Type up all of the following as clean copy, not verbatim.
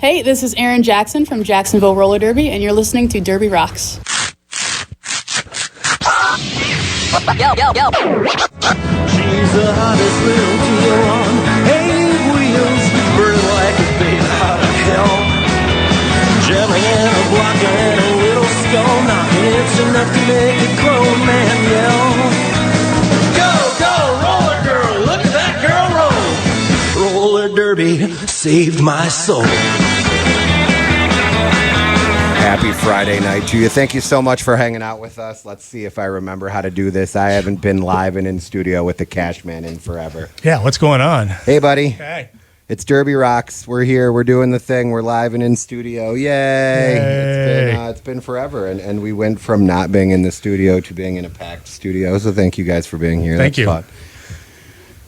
Hey, this is Aaron Jackson from Jacksonville Roller Derby, and you're listening to Derby Rocks. Yo. She's the hottest little deal on 8 wheels, burning like a babe out of hell. Jamming in a blocker and a little skull knocking, it's enough to make a grown man yell. Go, roller girl, look at that girl roll. Roller derby saved my soul. Happy Friday night to you. Thank you so much for hanging out with us. Let's see if I remember how to do this. I haven't been live and in studio with the Cash Man in forever. Yeah, what's going on? Hey, buddy. Hey. It's Derby Rocks. We're here. We're doing the thing. We're live and in studio. Yay. It's been forever. And we went from not being in the studio to being in a packed studio. So thank you guys for being here. Thank you. Fun.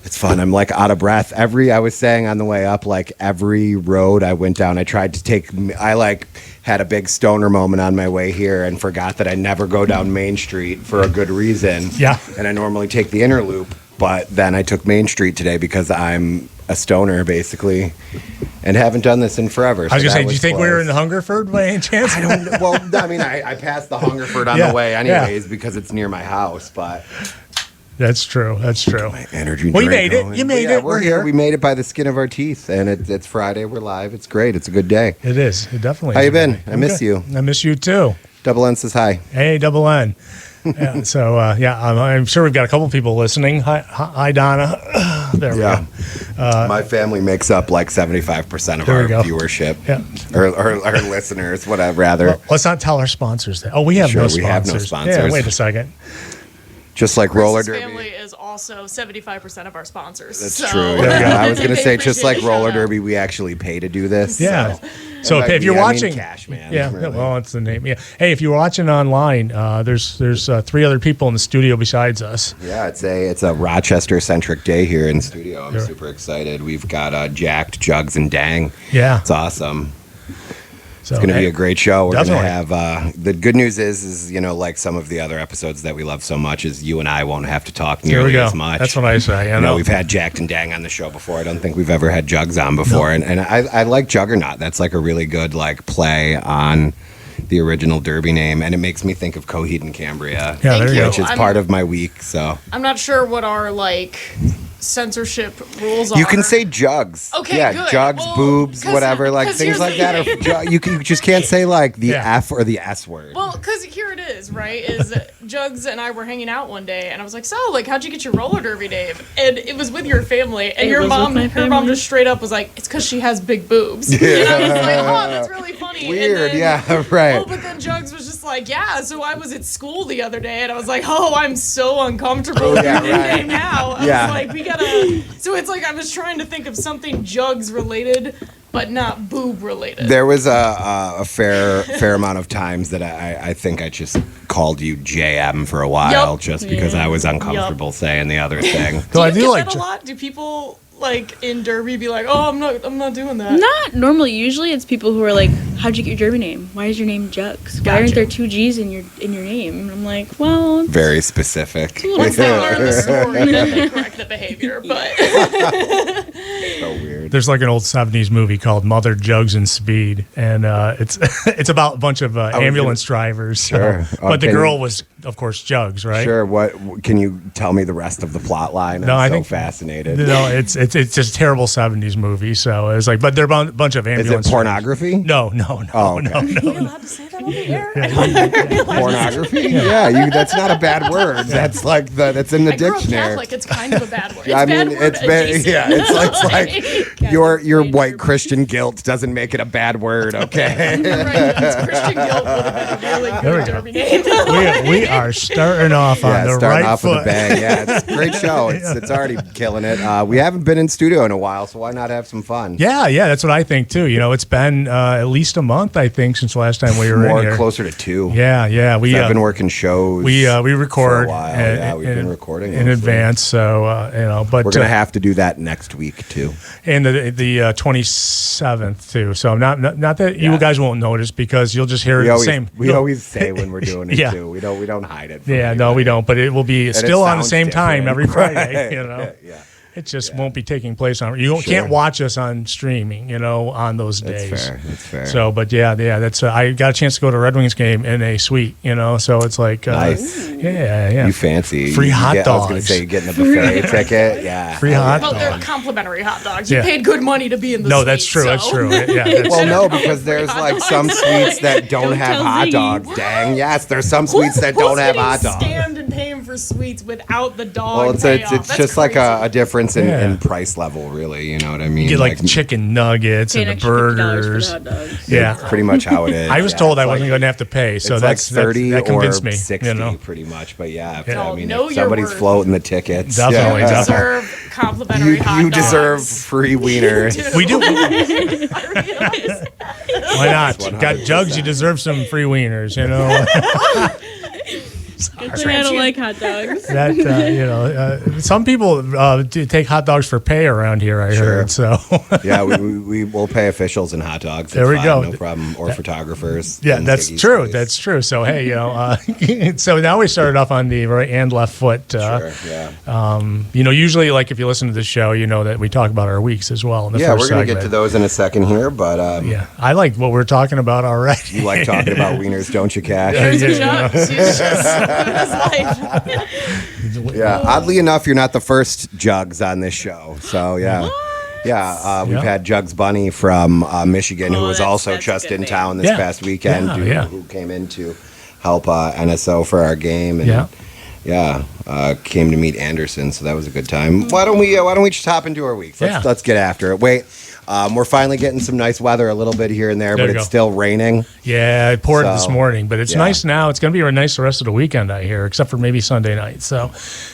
It's fun. I'm like out of breath. I was saying on the way up, like every road I went down, I had a big stoner moment on my way here and forgot that I never go down Main Street for a good reason. Yeah. And I normally take the inner loop, but then I took Main Street today because I'm a stoner basically and haven't done this in forever. I was going to say, do you think we were in Hungerford by any chance? I don't know. Well, I mean, I passed the Hungerford on the way anyways because it's near my house, but... That's true. My energy well, you drink made going. it. You made it. We're here. We made it by the skin of our teeth, and it's Friday. We're live. It's great. It's a good day. It is. It definitely How is. you been? I miss you. I miss you too. Double N says hi. Hey, Double N. Yeah, so, I'm sure we've got a couple people listening. Hi, Donna. There we go. My family makes up like 75% of our viewership. Yeah. Or our listeners, whatever, rather. Well, let's not tell our sponsors that. Oh, we have no sponsors. We have no sponsors. Yeah, wait a second. Just like Roller Derby. Family is also 75% of our sponsors. That's so. true. Yeah. I was going to say, just like Roller Derby, we actually pay to do this. Yeah. So if you're watching, Cash Man. Yeah. Really. Well, it's the name. Yeah. Hey, if you're watching online, there's 3 other people in the studio besides us. Yeah, it's a Rochester centric day here in studio. I'm super excited. We've got Jacked, Jugs, and Dang. Yeah. It's awesome. So, It's going to be a great show. We're going to definitely. have the good news is like some of the other episodes that we love so much is you and I won't have to talk nearly as much. That's what I say. I know we've had Jacked and Dang on the show before. I don't think we've ever had Jugs on before. No. And I like Juggernaut. That's like a really good like play on the original Derby name, and it makes me think of Coheed and Cambria, which is part of my week. So I'm not sure what our censorship rules are. You can say jugs. Okay, yeah, good. jugs, boobs, whatever, like things like that. You just can't say like the F or the S word. Well, because here it is, right? Jugs and I were hanging out one day, and I was like, "So, how'd you get your roller derby name?" And it was with your family, and her mom just straight up was like, "It's because she has big boobs." Yeah. And I was like, "Oh, that's really funny." Weird, then, yeah, right. Oh, but then Jugs was just like, "Yeah." So I was at school the other day, and I was like, "Oh, I'm so uncomfortable with your nickname now." I was like, "We gotta." So it's like I was trying to think of something Jugs related, but not boob related. There was a fair amount of times that I think I just called you JM for a while, just because I was uncomfortable saying the other thing. Do you get that a lot? Do people in Derby be like, "Oh, I'm not doing that"? Not normally. Usually, it's people who are like, "How'd you get your Derby name? Why is your name Jugs? Why aren't there 2 G's in your name?" And I'm like, "Well, it's very specific." Once they learn the story, then they correct the behavior. But so weird. There's like an old 70s movie called Mother Jugs and Speed, and it's about a bunch of ambulance drivers. Sure. But the girl was, of course, Jugs, right? Sure. What can you tell me the rest of the plot line? I'm so fascinated. No, it's just a terrible 70s movie. So it's like, but they're a bunch of ambulance. Is it pornography? No. Oh, okay. Are you allowed to say that on the air? Pornography? Yeah, that's not a bad word. That's that's in the dictionary. Catholic, it's kind of a bad word. It's like your white Christian guilt doesn't make it a bad word. Okay. Right. Christian guilt would have been a really good Derby name. We are starting off on the right foot. With a bang. Yeah, it's a great show. It's already killing it. We haven't been in studio in a while, so why not have some fun? Yeah, that's what I think too. It's been at least a month, I think, since the last time we were in here. Closer to 2. Yeah. I've been working shows. We record for a while. We've been recording in advance. So but we're gonna have to do that next week too, and the 27th too. So not that you guys won't notice because you'll just hear the same. We always say when we're doing it too. We don't hide it. We don't. But it will be still on the same time every Friday. Yeah. It just won't be taking place on. You can't watch us on streaming, on those days. That's fair. So, but that's. I got a chance to go to a Red Wings game in a suite, so it's like nice. Yeah. You fancy free hot dogs? I was going to say you're getting a buffet ticket. Yeah, free hot dogs. Well, they're complimentary hot dogs. You paid good money to be in the. No, suite, that's true. So. That's true. Yeah. Well, no, because there's like some suites that don't have hot dogs. What? Dang, yes, there's some suites that don't have hot dogs. Scammed and paying for suites without the dog. Well, it's That's just like a difference in Yeah. price level, really. You know what I mean? You get like the chicken nuggets and the burgers. For the hot dogs. Yeah. pretty much how it is. I was Yeah, told it's I wasn't like- going to have to pay, so it's that's like 30 that convinced or me. 60, pretty much. But yeah, No, if know your somebody's worth. floating the tickets. Definitely, You yeah. definitely. deserve complimentary hot You dogs. deserve free wieners. We do. I realize. Why not? 100%. Got Jugs, you deserve some free wieners, I don't like hot dogs. That some people do take hot dogs for pay around here. I heard so. Yeah, we will pay officials in hot dogs. There we It's go. fine, no problem. Or photographers. Yeah, in that's Ziggy's true. place. That's true. So hey, so now we started off on the right and left foot. Sure, yeah. Usually, like if you listen to the show, you know that we talk about our weeks as well. In the Yeah, first we're gonna segment. get to those in a second here, but Yeah, I like what we're talking about already. you like talking about wieners, don't you, Cash? Here's Yeah, a yeah. Jugs. He's just living his life. Yeah, oddly enough, you're not the first Jugs on this show. So yeah. Yeah, we've Yeah. had Jugs Bunny from Michigan, who Oh, was that's- also that's a just good in name. town this Yeah. past weekend, Yeah. who came in to help NSO for our game, and Yeah. came to meet Anderson, so that was a good time. Why don't we just hop into our weeks? Yeah. Let's get after it. Wait, we're finally getting some nice weather, a little bit here and there, There but you it's go. still raining. Yeah, it poured this So, morning, but it's yeah. nice now. It's going to be nice the rest of the weekend out here, except for maybe Sunday night. So,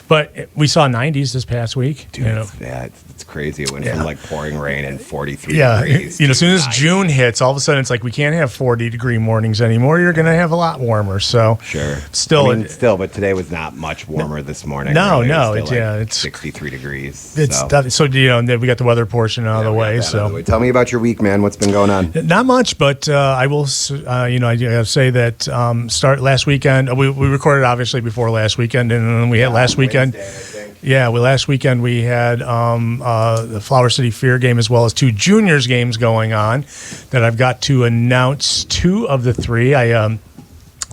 but we saw 90s this past week. Dude, it's crazy. It went from like pouring rain and 43 Yeah, degrees. as soon as 90. June hits, all of a sudden it's like we can't have 40-degree mornings anymore. You're going to have a lot warmer. So, Sure. Still, I mean, but today was not much warmer this morning. No, really. It was no, still it's- like 63 degrees. it's so we got the weather portion out of the we got way. that out of So, the way. Tell me about your week, man. What's been going on? not much, but I will. I got to say that start last weekend. We recorded obviously before last weekend, and then we had last weekend. Wednesday, I think. Yeah, last weekend we had the Flower City Fear game as well as two juniors games going on that I've got to announce 2 of the 3. I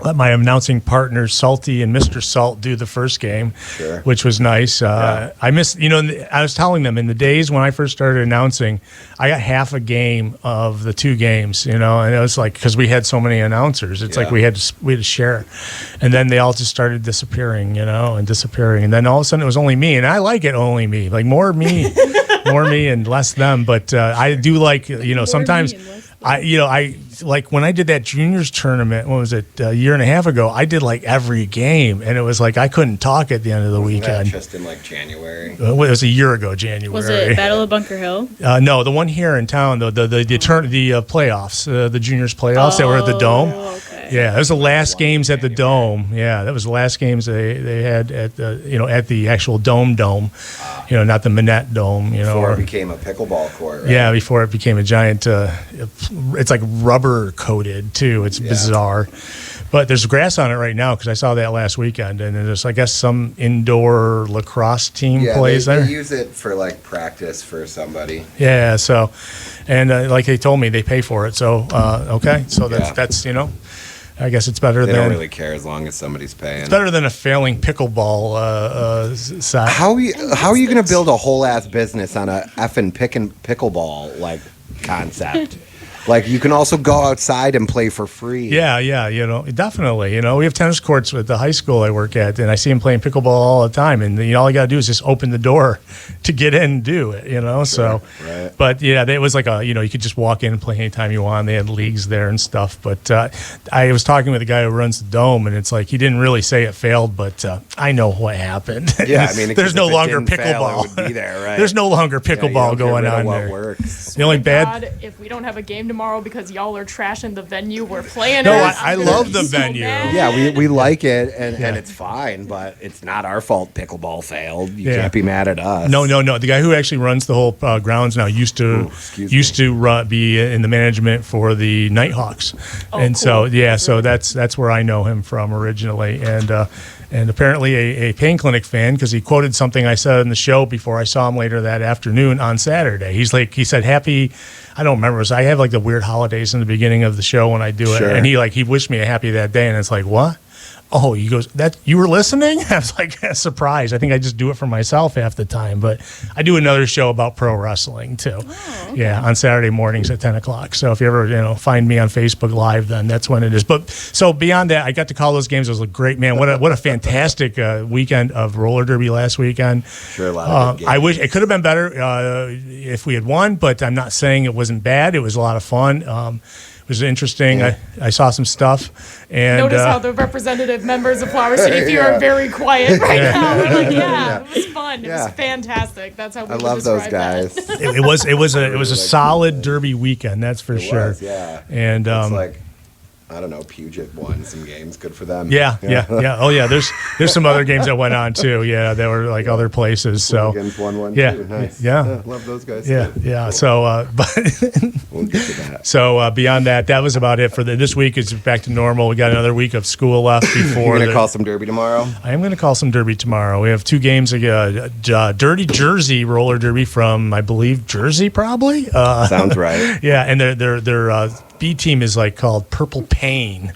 let my announcing partners Salty and Mr. Salt do the first game, Sure. which was nice. I missed, I was telling them in the days when I first started announcing, I got half a game of the 2 games, and it was like because we had so many announcers, it's like Yeah. we had to share, and then they all just started disappearing, and disappearing, and then all of a sudden it was only me, and I like it only me, like more me, more me and less them, but I do like sometimes. me and less them. I like when I did that juniors tournament. What was it? A year and a half ago. I did like every game, and it was like I couldn't talk at the end of the Wasn't that weekend. just in like January. It was a year ago, January. Was it Battle of Bunker Hill? No, the one here in town, though. The playoffs, the juniors playoffs that were at the Dome. Oh, okay. Yeah, that was the last games at the Dome. Yeah, that was the last games they had at the at the actual Dome, not the Manette Dome. Before or- it became a pickleball court. Right? Yeah, before it became a giant, it's like rubber coated too. It's bizarre, but there's grass on it right now because I saw that last weekend, and there's I guess some indoor lacrosse team plays they there. use it for like practice for somebody. Yeah, so, and like they told me, they pay for it. So okay, so Yeah. that's I guess it's better They than don't really care as long as somebody's paying. better than a failing pickleball side. How are you going to build a whole ass business on a effing pickleball like concept? Like you can also go outside and play for free. Yeah, definitely. We have tennis courts at the high school I work at, and I see them playing pickleball all the time. And all I got to do is just open the door to get in and do it. So. Right. But yeah, it was like you could just walk in and play anytime you want. They had leagues there and stuff. But I was talking with the guy who runs the Dome, and it's like he didn't really say it failed, but I know what happened. Yeah, I mean, there's no if it longer didn't fail, pickleball. it would be there, right? There's no longer Yeah, you pickleball don't get going rid of on what there. works. The only bad. God, if we don't have a game tomorrow because y'all are trashing the venue we're playing No, at, I I'm gonna love be the so venue. mad. Yeah, we like it, and Yeah. it's fine, but it's not our fault pickleball failed. You Yeah. can't be mad at us. No. The guy who actually runs the whole grounds now used to be in the management for the Nighthawks, and so cool. so that's where I know him from originally, and and apparently a pain clinic fan because he quoted something I said in the show before I saw him later that afternoon on Saturday. He said happy. I don't remember. I have like the weird holidays in the beginning of the show when I do it, and he wished me a happy that day, and it's like what? Oh, he goes, that you were listening? I was like surprised. I think I just do it for myself half the time, but I do another show about pro wrestling too. Oh, okay. Yeah, on Saturday mornings at 10 o'clock. So if you ever find me on Facebook Live, then that's when it is. But so beyond that, I got to call those games. It was a great, man. What a fantastic weekend of roller derby last weekend. Sure, a lot of good games. I wish it could have been better if we had won, but I'm not saying it wasn't bad. It was a lot of fun. It was interesting. Yeah. I saw some stuff. And notice how the representative members of Flower City Fear are very quiet right now. We're like, it was fun. It was fantastic. That's how we I would love those describe guys. that. it was a solid derby weekend, that's for sure. Yeah. And it's like, I don't know, Puget won some games. Good for them. Yeah. Oh yeah, there's some other games that went on too. Yeah, that were like other places. So Against 1-1 yeah, too. Nice. yeah, love those guys. yeah, too. yeah. Cool. So, but We'll get to that. so beyond that, that was about it for this week. Is back to normal. We got another week of school left before. You're gonna call some derby tomorrow. I am going to call some derby tomorrow. We have 2 games. Dirty Jersey roller derby from I believe Jersey, probably. Sounds right. Yeah, and their B team is like called Purple Pain.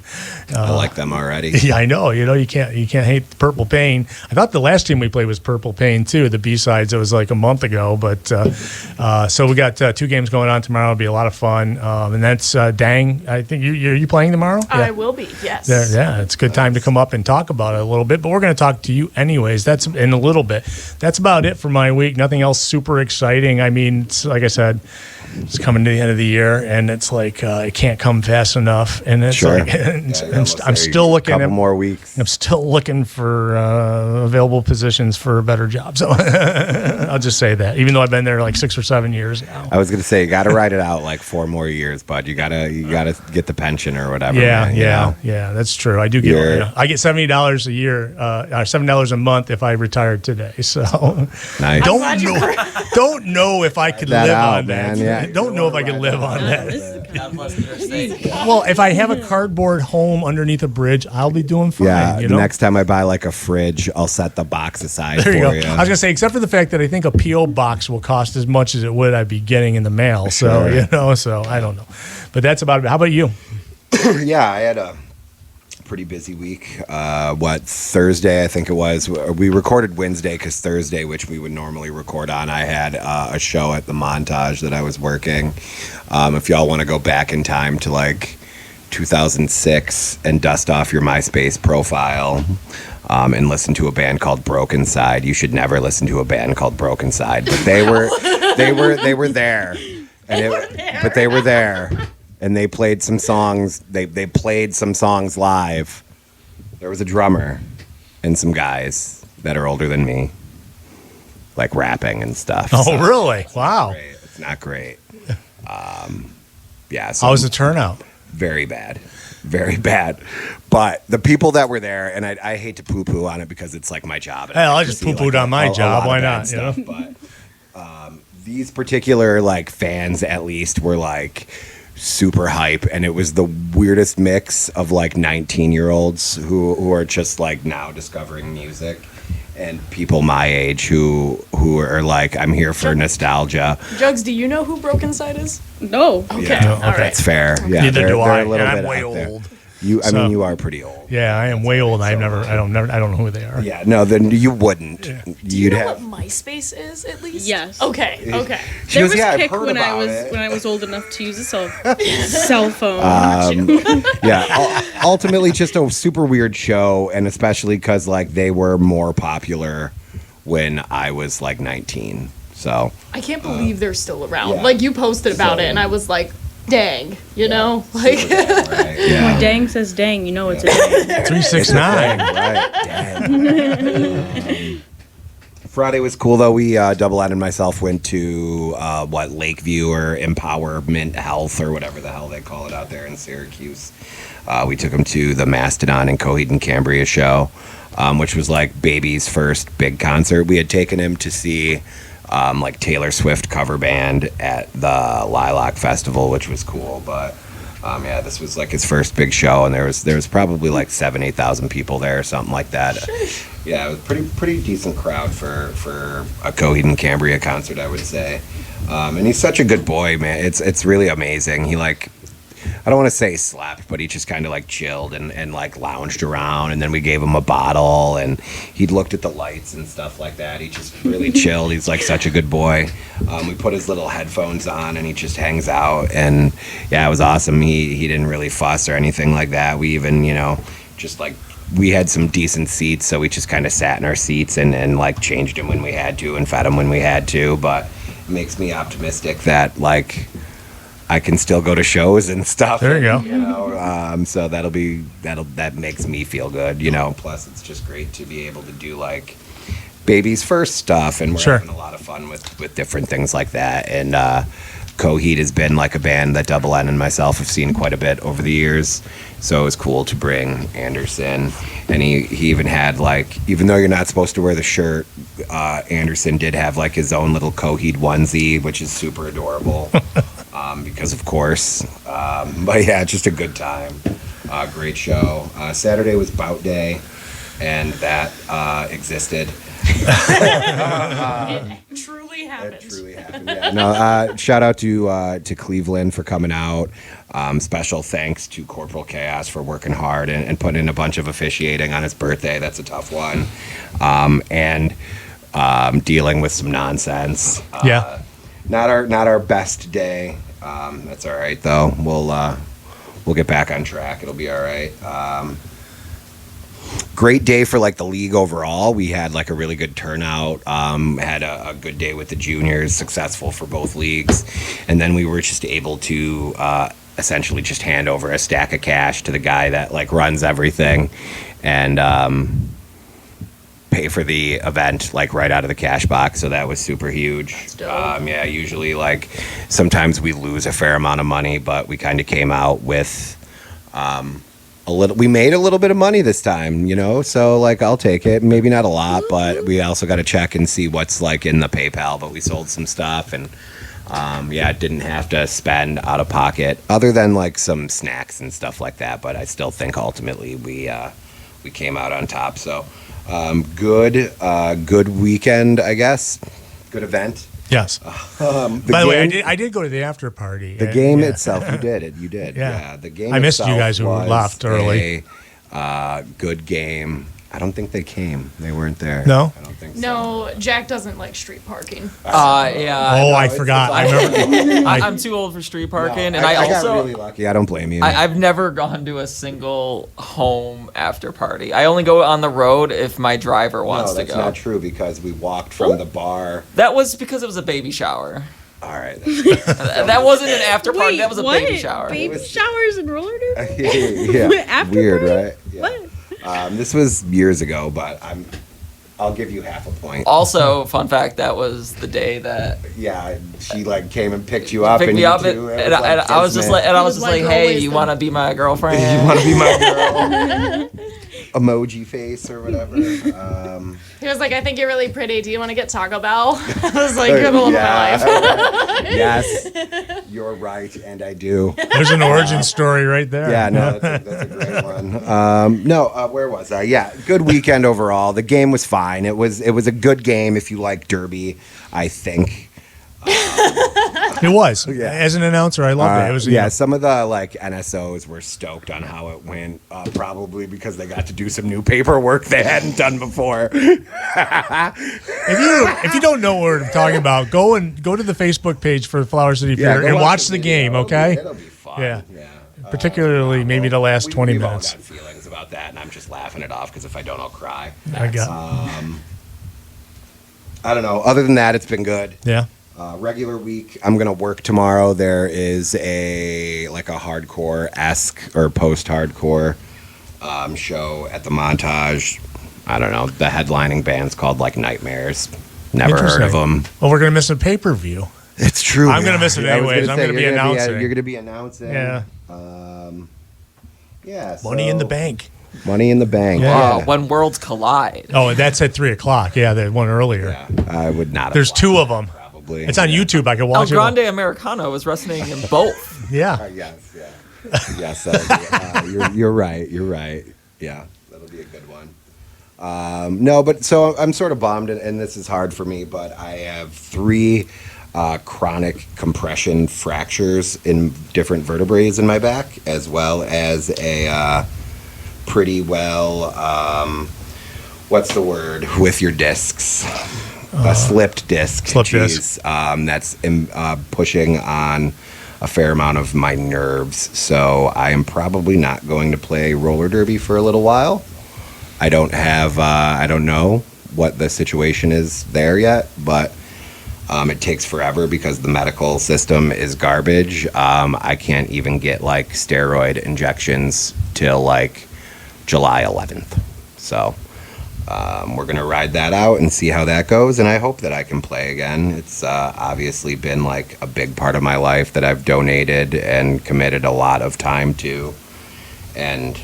I like them already. Yeah, I know. You can't hate Purple Pain. I thought the last team we played was Purple Pain too. The B-sides, it was like a month ago. But so we got 2 games going on tomorrow. It'll be a lot of fun. And that's Dang. I think you playing tomorrow? I will be. Yes. Yeah, it's a good time to come up and talk about it a little bit. But we're going to talk to you anyways. That's in a little bit. That's about it for my week. Nothing else super exciting. I mean, like I said, it's coming to the end of the year, and it's like it can't come fast enough. And it's Sure. like I'm still looking. Couple more weeks. I'm still looking for available positions for better jobs. So I'll just say that, even though I've been there like 6 or 7 years now. I was gonna say you got to ride it out like 4 more years, bud. You gotta get the pension or whatever. man, you know? Yeah. That's true. I do get. I get $70 a year, $7 a month if I retired today. So Nice. don't know if I could That live out, on that. man, yeah. Don't know if I could live on that. God bless their sake. Well, if I have a cardboard home underneath a bridge, I'll be doing fine. Yeah. You know? Next time I buy like a fridge, I'll set the box aside There you for go. you. I was gonna say, except for the fact that I think a PO box will cost as much as it would I'd be getting in the mail. So Sure. so I don't know, but that's about it. How about you? Yeah, I had a pretty busy week. Thursday, I think it was. We recorded Wednesday because Thursday, which we would normally record on, I had a show at the Montage that I was working. If y'all want to go back in time to like 2006 and dust off your MySpace profile and listen to a band called Broken Side, you should never listen to a band called Broken Side. But they were there, but they were there. And they played some songs. They played some songs live. There was a drummer and some guys that are older than me, like rapping and stuff. Oh, So really? Wow. it's not great. Yeah. So How was the turnout? very bad, very bad. But the people that were there, and I hate to poo-poo on it because it's like my job. and Hell, I like to just see, poo-pooed like, on my a job. lot of Why bad not, you stuff, know? But these particular like fans, at least, were like super hype, and it was the weirdest mix of like 19-year-olds who are just like now discovering music, and people my age who are like, I'm here for nostalgia. Jugs, do you know who Broken Side is? No. Okay. Yeah, All right. that's fair. Yeah, Neither do I. a little And I'm bit way out there. old. I So- mean, you are pretty old. Yeah, I am way old. I don't know who they are. Yeah, no, then you wouldn't. Do you You'd know have. what MySpace is, at least? Yes. Okay. She There goes, was yeah, I've kick heard when I about was it. when I was old enough to use a cell phone. Yeah, ultimately just a super weird show, and especially because like they were more popular when I was like 19. So I can't believe they're still around. yeah. Like, you posted about it, and I was like, dang, you know? Like, right, When yeah. dang says dang, you know it's a dang. 369. Right. Dang. Friday was cool though. We double-ended myself, went to Lakeview or Empowerment Health or whatever the hell they call it out there in Syracuse. We took him to the Mastodon and Coheed and Cambria show, which was like Baby's first big concert. We had taken him to see like Taylor Swift cover band at the Lilac Festival, which was cool, but Yeah, this was like his first big show, and there was probably like 7,000-8,000 people there or something like that. Yeah, it was pretty decent crowd for a Coheed and Cambria concert, I would say. And he's such a good boy, man. It's really amazing. He like, I don't want to say slept, but he just kind of like chilled and like lounged around, and then we gave him a bottle, and he looked at the lights and stuff like that. He just really chilled. He's like such a good boy. We put his little headphones on, and he just hangs out, and yeah, it was awesome. He didn't really fuss or anything like that. We even, just like, we had some decent seats, so we just kind of sat in our seats and like changed him when we had to and fed him when we had to. But it makes me optimistic that like I can still go to shows and stuff. There you go. So that makes me feel good, Plus, it's just great to be able to do like baby's first stuff, and we're having a lot of fun with different things like that. And Coheed has been like a band that Double N and myself have seen quite a bit over the years. So it was cool to bring Anderson, and he even had like, even though you're not supposed to wear the shirt, Anderson did have like his own little Coheed onesie, which is super adorable. Because of course, but yeah, just a good time. Great show. Saturday was Bout Day, and that existed. It truly happened. It truly happened. Yeah. No, shout out to Cleveland for coming out. Special thanks to Corporal Chaos for working hard and putting in a bunch of officiating on his birthday. That's a tough one. And dealing with some nonsense. Not our best day. That's all right though. We'll get back on track. It'll be all right. Great day for like the league overall. We had like a really good turnout. Had a good day with the juniors, successful for both leagues, and then we were just able to essentially just hand over a stack of cash to the guy that like runs everything, and pay for the event like right out of the cash box. So that was super huge. Yeah, usually like sometimes we lose a fair amount of money, but we kind of came out with we made a little bit of money this time, so like I'll take it. Maybe not a lot, but we also got to check and see what's like in the PayPal. But we sold some stuff, and didn't have to spend out of pocket other than like some snacks and stuff like that. But I still think ultimately we came out on top. So good weekend, I guess. Good event. Yes. By the way, I did go to the after party. The game itself, you did. Yeah. The game. I missed you guys who left early. Good game. I don't think they came. They weren't there. No? I don't think so. No, Jack doesn't like street parking. Yeah. Oh, I forgot. I remember. I'm too old for street parking, No, and I also got really lucky. I don't blame you. I've never gone to a single home after party. I only go on the road if my driver wants to go. That's not true because we walked from the bar. That was because it was a baby shower. All right. That wasn't an after party. Wait, that was a what? baby shower. Baby showers and roller derby? Yeah. After Weird, party? right? Yeah. What? This was years ago, but I'll give you half a point. Also, fun fact, that was the day that Yeah, she like came and picked you up. picked and me you up, two, and I was just like, hey, always you the- want to be my girlfriend? you want to be my girl? Emoji face or whatever. He was like, I think you're really pretty. Do you want to get Taco Bell? I was like, you're the love of my life. Yes, you're right, and I do. There's an origin story right there. Yeah, no, that's a great one. Where was I? Yeah, good weekend overall. The game was fine. It was a good game if you like Derby, I think. It was. Yeah. As an announcer, I loved it. It was some of the like NSOs were stoked on how it went, probably because they got to do some new paperwork they hadn't done before. If you don't know what we're talking about, go to the Facebook page for Flower City Fair go and watch the video. game, okay? It'll be fun. Yeah. Yeah. Particularly maybe the last 20 we've minutes. all got feelings about that, and I'm just laughing it off because if I don't, I'll cry. I got. I don't know. Other than that, it's been good. Yeah. Regular week, I'm gonna work tomorrow. There is a hardcore-esque or post-hardcore show at the Montage. I don't know. The headlining band's called like Nightmares. Never heard of them. Well, we're gonna miss a pay-per-view. It's true. I'm gonna miss it I was anyways. gonna I'm say, gonna be you're announcing. You're gonna be announcing. Yeah. Yeah. Money in the so- bank. Money in the bank. Yeah. Yeah. When worlds collide. Oh, and that's at 3:00. Yeah, the one earlier. Yeah, I would not. There's have two watched of them. that, probably. It's on YouTube. I can El watch Grande it. Americano was wrestling in both. Yeah. Yes. Yeah. Yes, you're right. You're right. Yeah, that'll be a good one. No, but so I'm sort of bummed, and this is hard for me, but I have 3 chronic compression fractures in different vertebrae in my back, as well as a pretty well, what's the word, with your discs? A slipped disc. Disc. That's pushing on a fair amount of my nerves. So I am probably not going to play roller derby for a little while. I don't know what the situation is there yet, but it takes forever because the medical system is garbage. I can't even get like steroid injections till like July 11th. So we're going to ride that out and see how that goes. And I hope that I can play again. It's obviously been like a big part of my life that I've donated and committed a lot of time to. And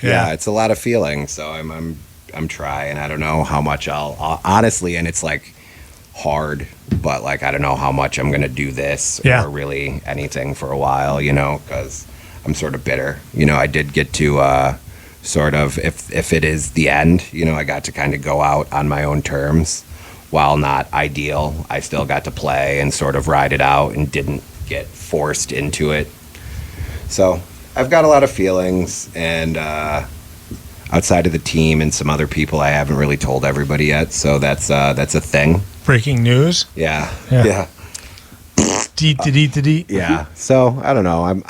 yeah, it's a lot of feeling. So I'm trying. I don't know how much I'll honestly, and it's like hard, but like I don't know how much I'm going to do this or really anything for a while, you know, because I'm sort of bitter. You know, I did get to sort of, if it is the end, you know, I got to kind of go out on my own terms. While not ideal, I still got to play and sort of ride it out and didn't get forced into it. So I've got a lot of feelings, and outside of the team and some other people, I haven't really told everybody yet. So that's a thing. Breaking news. Yeah. Deet. Yeah. So I don't know.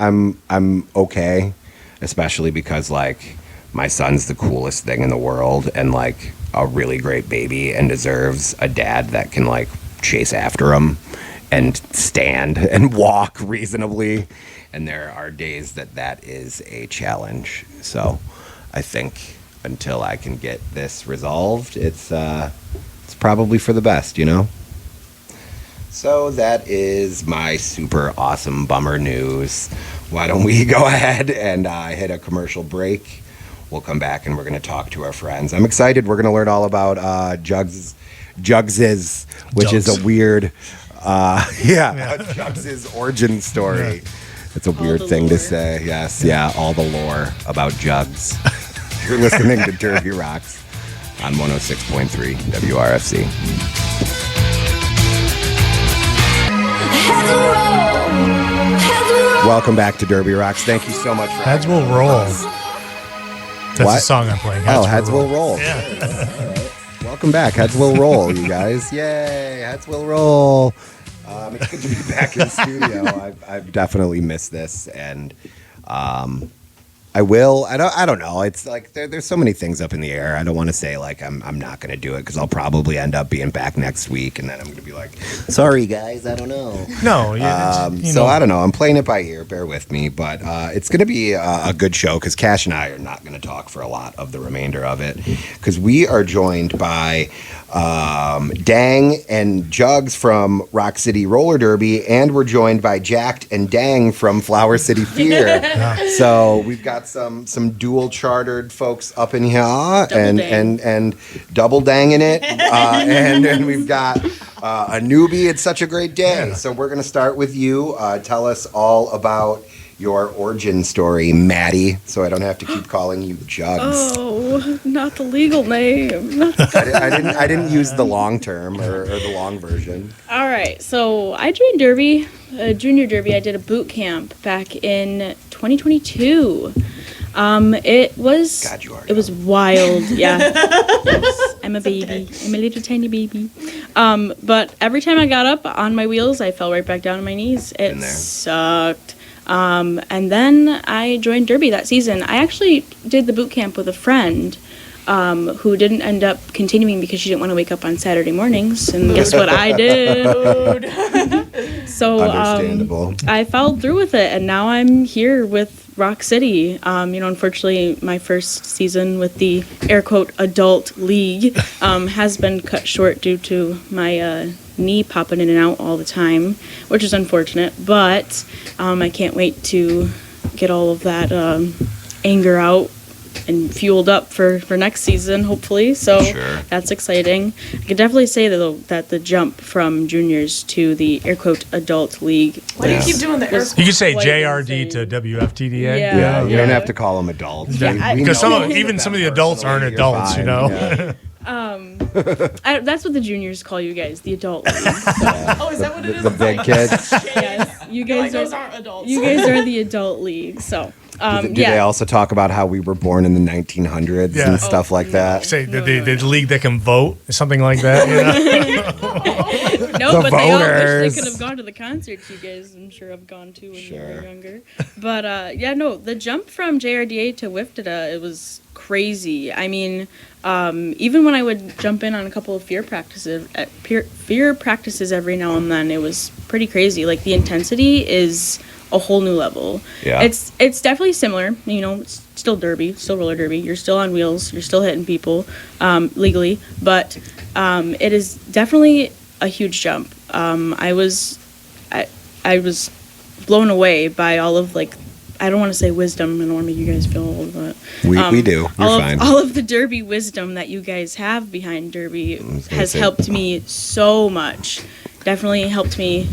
I'm okay, especially because like my son's the coolest thing in the world and like a really great baby and deserves a dad that can like chase after him and stand and walk reasonably. And there are days that is a challenge. So I think until I can get this resolved, it's probably for the best, you know? So that is my super awesome bummer news. Why don't we go ahead and hit a commercial break? We'll come back and we're going to talk to our friends. I'm excited. We're going to learn all about Jugs's, which is a weird, Jugs's origin story. Yeah. It's a weird thing to say. Yes, all the lore about Jugs. You're listening to Derby Rocks on 106.3 WRFC. Welcome back to Derby Rocks. Thank you so much for Heads Will Roll. That's the song I'm playing. Heads Will Roll. Yeah. Welcome back. Heads Will Roll, you guys. Yay. Heads Will Roll. It's good to be back in the studio. I've definitely missed this, and I will. I don't know. It's like there's so many things up in the air. I don't want to say like I'm not going to do it because I'll probably end up being back next week, and then I'm going to be like, sorry guys, I don't know. No, so I don't know. I'm playing it by ear. Bear with me, but it's going to be a good show because Cash and I are not going to talk for a lot of the remainder of it because we are joined by Dang and Jugs from Rock City Roller Derby, and we're joined by Jacked and Dang from Flower City Fear. So we've got some dual chartered folks up in here and double danging it, and we've got a newbie. It's such a great day. So we're gonna start with you. Tell us all about your origin story, Maddie, so I don't have to keep calling you Jugs. Oh, not the legal name. I didn't use the long term or the long version. All right, so I joined Derby, junior Derby. I did a boot camp back in 2022. It was wild. Yeah, yes, I'm a baby. Okay. I'm a little tiny baby. But every time I got up on my wheels, I fell right back down on my knees. It sucked. And then I joined Derby that season. I actually did the boot camp with a friend who didn't end up continuing because she didn't want to wake up on Saturday mornings. And guess what I did? So understandable. I followed through with it, and now I'm here with Rock City. Unfortunately, my first season with the air quote adult league has been cut short due to my knee popping in and out all the time, which is unfortunate, but I can't wait to get all of that anger out and fueled up for next season, hopefully. So Sure. that's exciting. I could definitely say though that the jump from juniors to the air quote adult league. Why do you keep doing the air You could say Quite JRD insane. to WFTDA. Yeah. Yeah, you Yeah. don't have to call them adults. Yeah, We because know even them some of the adults aren't personally, you're adults, you fine, know. yeah. That's what the juniors call you guys, the adult league. Oh, is that what it is? The big kids. Yes, you Like, guys those are. aren't adults. You guys are the adult league. So, Do they also talk about how we were born in the 1900s Yeah. and stuff like that? Say the league that can vote, something like that. You know? No, The but they all wish voters. they could have gone to the concerts you guys, I'm sure, have gone to when you Sure. were younger. But the jump from JRDA to WFDA, it was crazy. I mean, even when I would jump in on a couple of fear practices every now and then, it was pretty crazy. Like the intensity is a whole new level. Yeah. It's definitely similar. You know, it's still derby, still roller derby. You're still on wheels. You're still hitting people legally, but it is definitely a huge jump. I was blown away by all of like, I don't want to say wisdom. I don't want to make you guys feel old, but We do. You're fine. all of the derby wisdom that you guys have behind derby has say- helped me so much. Definitely helped me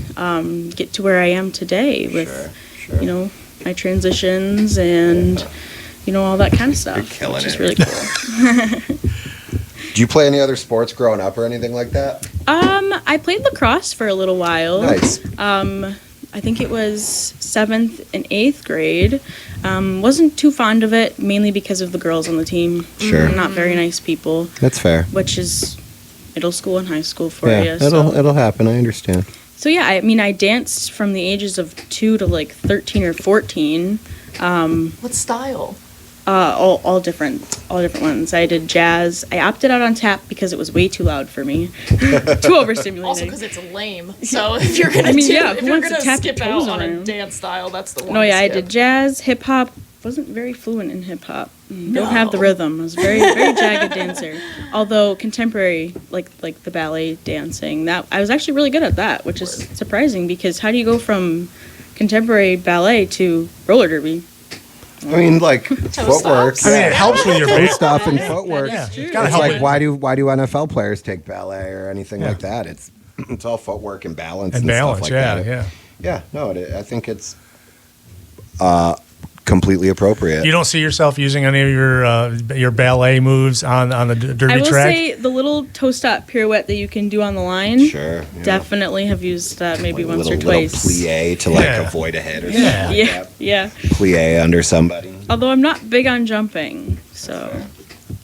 get to where I am today with Sure. you know my transitions and you know all that kind of stuff, killing which is it. really cool. Do you play any other sports growing up or anything like that? I played lacrosse for a little while. Nice. I think it was 7th and 8th grade. Wasn't too fond of it, mainly because of the girls on the team. Sure. Not very nice people, That's fair. which is middle school and high school for Yeah, you. it'll happen. I understand. So yeah, I mean, I danced from the ages of 2 to like 13 or 14. What style? All different ones. I did jazz. I opted out on tap because it was way too loud for me, too overstimulating. Also, because it's lame. So if you're gonna, I mean, do, yeah, if who you're wants to gonna tap your skip out toes on a around? dance style, that's the one. No, to yeah, I skip. did jazz, hip hop. Wasn't very fluent in hip hop. Don't have the No. rhythm. I was very very jagged dancer. Although contemporary, like the ballet dancing, that I was actually really good at that, which is surprising because how do you go from contemporary ballet to roller derby? I mean, like footwork. stops. I mean, it helps with your Toe base. stuff and footwork. Yeah, true. it's gotta It's help. like with- why do NFL players take ballet or anything like that? It's all footwork and balance and and balance, stuff like yeah, that. yeah. Yeah, no, I think it's completely appropriate. You don't see yourself using any of your ballet moves on the derby I will track? say the little toe stop pirouette that you can do on the line. Sure. Yeah. Definitely have used that maybe Like once or little twice. plie to Yeah. avoid a hit or Yeah. something Yeah, like yeah. that. Plie under somebody. Although I'm not big on jumping, so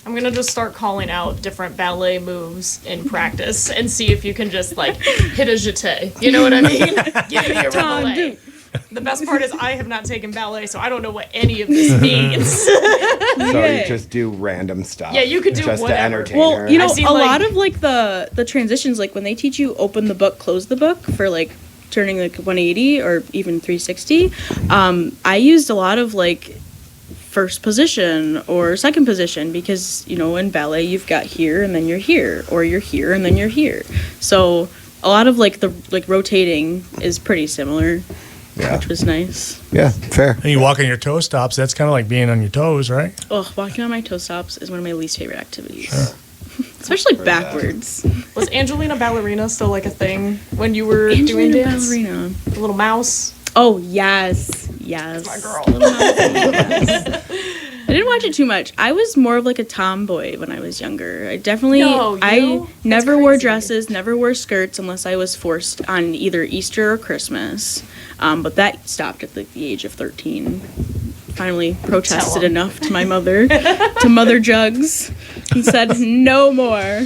I'm gonna just start calling out different ballet moves in practice and see if you can just like hit a jeté. You know what I mean? Give me a ballet. The best part is I have not taken ballet, so I don't know what any of this means. So Yeah. you just do random stuff. Yeah, you could do just whatever. to entertain well, her. you know, I've seen, a like- lot of like the transitions, like when they teach you open the book, close the book for like turning like 180 or even 360. I used a lot of like first position or second position because you know in ballet you've got here and then you're here, or you're here and then you're here. So a lot of like the rotating is pretty similar, Yeah. which was nice. Yeah, fair. And you walk on your toe stops. That's kind of like being on your toes, right? Oh, walking on my toe stops is one of my least favorite activities. Especially backwards. Was Angelina Ballerina still like a thing when you were Angelina doing dance? Ballerina. The little mouse. Oh, yes. Yes. My girl. Little Mouse, yes. I didn't watch it too much. I was more of like a tomboy when I was younger. I definitely, No, I you? never That's wore crazy. dresses, never wore skirts unless I was forced on either Easter or Christmas. But that stopped at like the age of 13. Finally protested 'em. enough to my mother, to Mother Jugs, and said no more.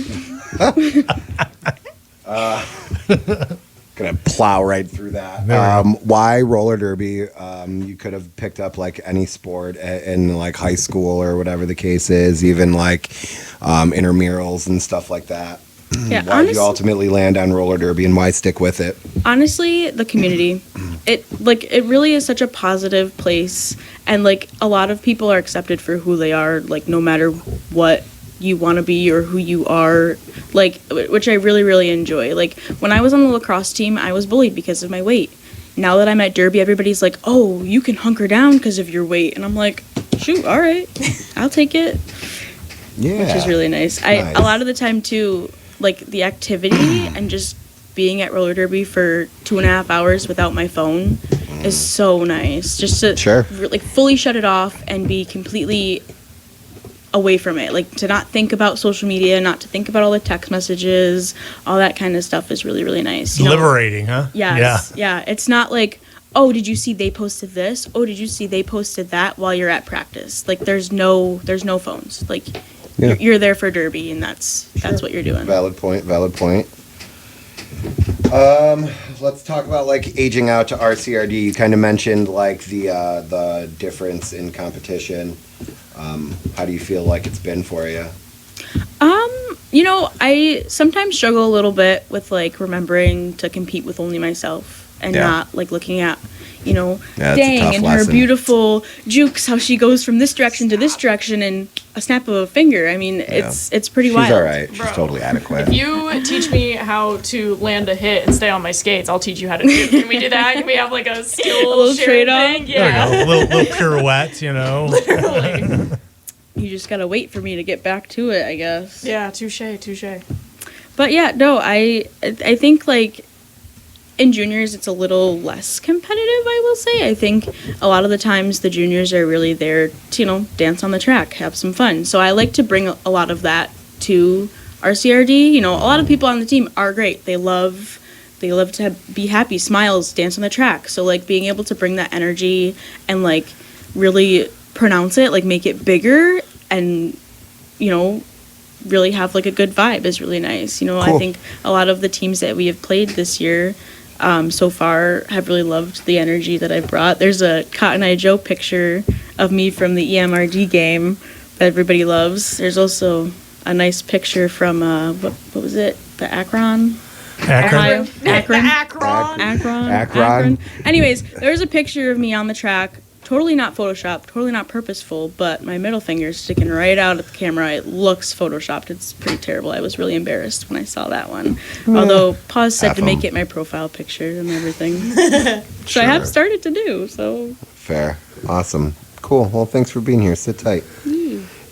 Gonna plow right through that. There we go. Why roller derby? You could have picked up like any sport in like high school or whatever the case is, even like intramurals and stuff like that. Yeah, Why did you ultimately land on roller derby, and why stick with it? honestly, the community. It really is such a positive place, and like a lot of people are accepted for who they are, like no matter what you want to be or who you are, like which I really really enjoy. Like when I was on the lacrosse team, I was bullied because of my weight. Now that I'm at derby, everybody's like, "Oh, you can hunker down because of your weight," and I'm like, shoot, all right, I'll take it. Yeah. Which is really nice. Nice. A lot of the time too, like the activity and just being at roller derby for 2.5 hours without my phone is so nice. Just to like fully shut it off and be completely away from it. Like to not think about social media, not to think about all the text messages, all that kind of stuff is really, really nice. Liberating, huh? Yes. Yeah. It's not like, oh, did you see they posted this? Oh, did you see they posted that while you're at practice? Like there's no phones. Like you're there for derby, and that's what you're doing. Valid point. Let's talk about like aging out to RCRD. You kind of mentioned like the difference in competition. How do you feel like it's been for you? I sometimes struggle a little bit with like remembering to compete with only myself and not like looking at, dang, and her beautiful jukes, how she goes from this direction to this direction in a snap of a finger. I mean, it's pretty wild. She's all right. She's totally adequate. If you teach me how to land a hit and stay on my skates, I'll teach you how to do it. Can we do that? Can we have like a skill little sharing trade-off? thing? Yeah. There you go. Little pirouette, Literally. You just gotta wait for me to get back to it, I guess. Yeah, touche. But yeah, no, I think like in juniors it's a little less competitive, I will say. I think a lot of the times the juniors are really there to, dance on the track, have some fun. So I like to bring a lot of that to RCRD. A lot of people on the team are great. They love to be happy, smiles, dance on the track. So like being able to bring that energy and like really pronounce it, like make it bigger and, really have like a good vibe is really nice. Cool. I think a lot of the teams that we have played this year so far have really loved the energy that I brought. There's a Cotton Eye Joe picture of me from the EMRD game that everybody loves. There's also a nice picture from what was it? The Akron? Akron. Akron. Anyways, there's a picture of me on the track. Totally not photoshopped, totally not purposeful, but my middle finger is sticking right out at the camera. It looks photoshopped. It's pretty terrible. I was really embarrassed when I saw that one. Although Pause said to make it my profile picture and everything. So I have started to do, so. Fair. Awesome. Cool. Well, thanks for being here. Sit tight.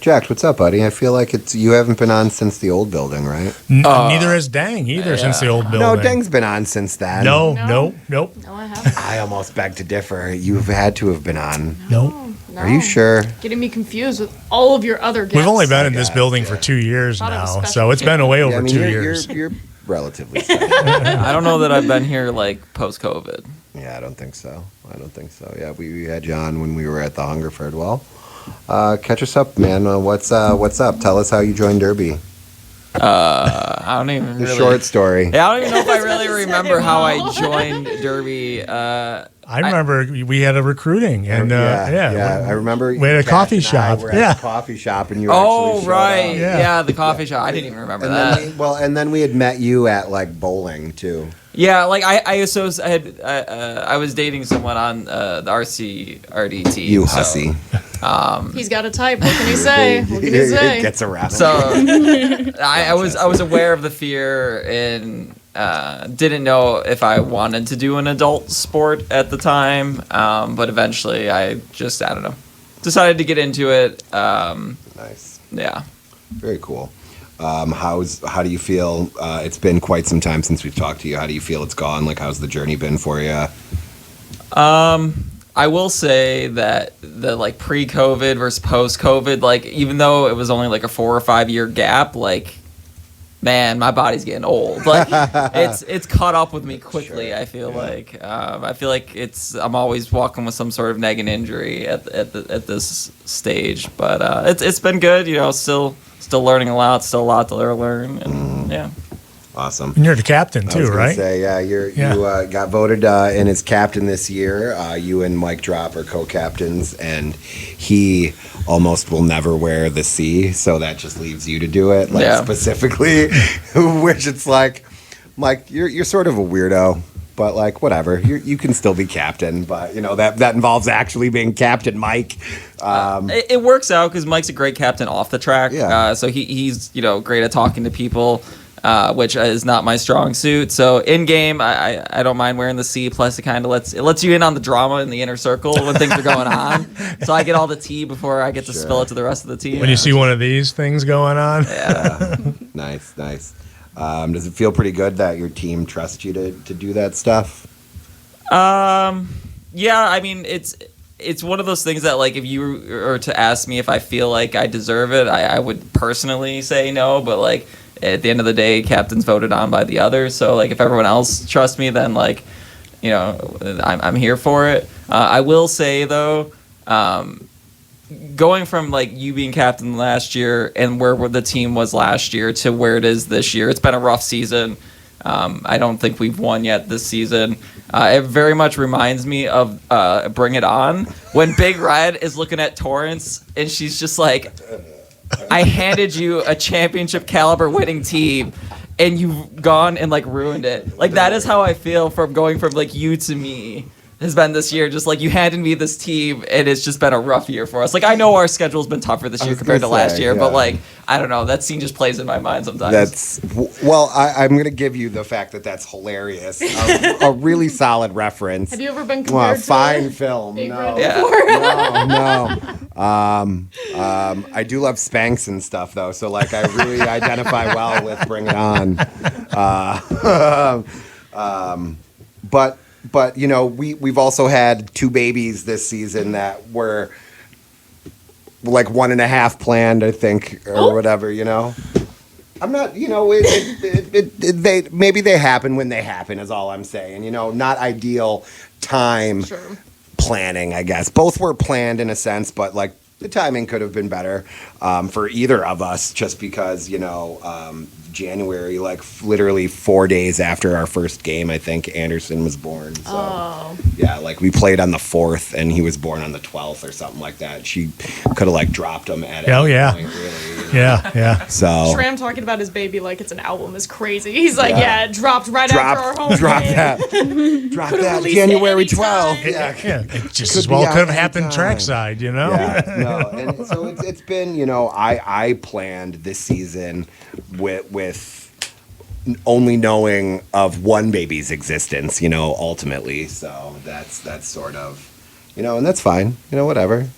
Jack, what's up, buddy? I feel like you haven't been on since the old building, right? Neither has Dang either since the old building. No, Dang's been on since then. Nope. No, I haven't. I almost beg to differ. You've had to have been on. Nope. No. Are you sure? Getting me confused with all of your other guests. We've only been in this building for 2 years Thought it was now, special. so it's been way over I mean, 2 you're, years. You're relatively special. I don't know that I've been here like post-COVID. Yeah, I don't think so. Yeah, we had you on when we were at the Hunger Fair. Well, catch us up, man. What's up? Tell us how you joined Derby. I don't even The really... short story. Yeah, I don't even know if I really remember how I joined Derby. I remember we had a recruiting, and I remember we had a Kat coffee and I shop. were at the coffee shop, and you Oh, actually showed right. up. Yeah. The coffee shop. I didn't even remember And that. then and then we had met you at like bowling too. Yeah, like I was dating someone on the RCRD team. You so, hussy. He's got a type. What can he say? What can he say? It gets around. So I was aware of the fear and didn't know if I wanted to do an adult sport at the time, but eventually I don't know, decided to get into it. Nice. Yeah. Very cool. How do you feel? It's been quite some time since we've talked to you. How do you feel it's gone? Like, how's the journey been for you? I will say that the like pre-COVID versus post-COVID, like even though it was only like a 4 or 5 year gap, like man, my body's getting old. Like it's caught up with me quickly. Sure. I feel like I'm always walking with some sort of nagging injury at this stage, but it's been good. Still learning a lot. Still a lot to learn, and yeah. Awesome. And you're the captain I was too, gonna right? Say, you got voted in as captain this year. You and Mike Drop are co-captains, and he almost will never wear the C, so that just leaves you to do it, specifically. Which it's like, Mike, you're sort of a weirdo, but like whatever, you can still be captain. But that involves actually being captain, Mike. It works out because Mike's a great captain off the track. Yeah. So he's great at talking to people. which is not my strong suit. So in game, I don't mind wearing the C. Plus, it kind of lets you in on the drama in the inner circle when things are going on. So I get all the tea before I get to spill it to the rest of the team. When you see one of these things going on. Yeah. Nice. Does it feel pretty good that your team trusts you to do that stuff? Yeah, I mean, it's one of those things that, like, if you were to ask me if I feel like I deserve it, I would personally say no, but, like, at the end of the day, captain's voted on by the others, so, like, if everyone else trusts me, then, like, you know, I'm here for it. I will say, though, going from, like, you being captain last year and where the team was last year to where it is this year, it's been a rough season. I don't think we've won yet this season. It very much reminds me of Bring It On, when Big Red is looking at Torrance and she's just like, I handed you a championship caliber winning team and you've gone and, like, ruined it. Like, that is how I feel from going from, like, you to me has been this year. Just like, you handed me this team and it's just been a rough year for us. Like, I know our schedule's been tougher this year compared to last year, but, like, I don't know, that scene just plays in my mind sometimes. I'm going to give you the fact that that's hilarious. A really solid reference. Have you ever been compared to fine film? Big No. Red Yeah. before? No. I do love Spanx and stuff, though, so, like, I really identify well with Bring It On. But you know, we've also had 2 babies this season that were like 1.5 planned, I think, or whatever. You know, I'm not. You know, they maybe they happen when they happen is all I'm saying. You know, not ideal time planning, I guess. Both were planned in a sense, but like the timing could have been better for either of us, just because, you know, January, like literally 4 days after our first game, I think Anderson was born. So yeah, like we played on the 4th and he was born on the 12th or something like that. She could have like dropped him at any point, really, you know? Yeah. So Shram talking about his baby like it's an album is crazy. He's like, it dropped right after our home drop game. drop Could've that released January it anytime. 12th. Yeah. It just Could as well be out could have happened anytime. trackside, you know? Yeah, no, and so it's been, you know, I planned this season with only knowing of one baby's existence, you know, ultimately. So that's sort of, you know, and that's fine, you know, whatever.